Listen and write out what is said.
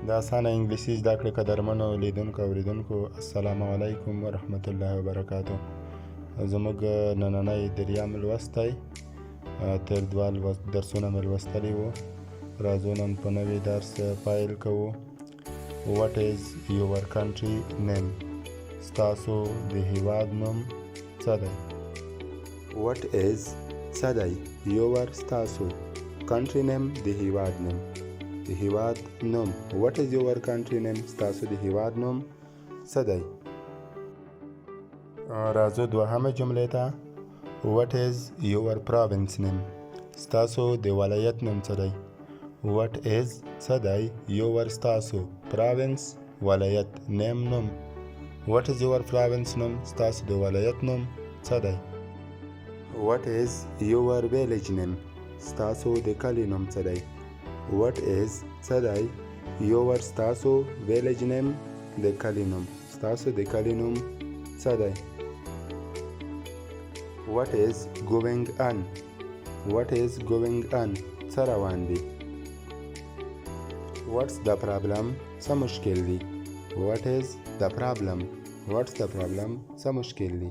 د اسانه انګلیسي زده کړې قدرمنو لیدونکو او اوریدونکو السلام علیکم ورحمت الله وبرکاتو. زموږ نننی دریم لوست دی. تیر دوه درسونه مې لوستلي وو. راځو نن په نوي درس پیل کوو. What is your country name؟ ستاسو د هیواد نوم څه دی؟ What is څه دی؟ your ستاسو country name د هیواد نوم. د هیواد نوم What is your country name؟ ستاسو د هیواد نوم څه دی؟ راځو دوهمه جملې ته. What is your province name؟ ستاسو د ولایت نوم څه دی؟ What is څه دی؟ your ستاسو province ولایت name نوم. What is your province نوم؟ ستاسو د ولایت نوم څه دی؟ What is your village name؟ ستاسو د کلی نوم څه دی؟ What is څه دی؟ your ستاسو village name د کلی نوم. ستاسو د کلی نوم څه دی؟ What is going on؟ What is going on؟ څه روان دی؟ What's the problem؟ څه مشکل دی؟ What is the problem؟ What's the problem؟ څه مشکل دی؟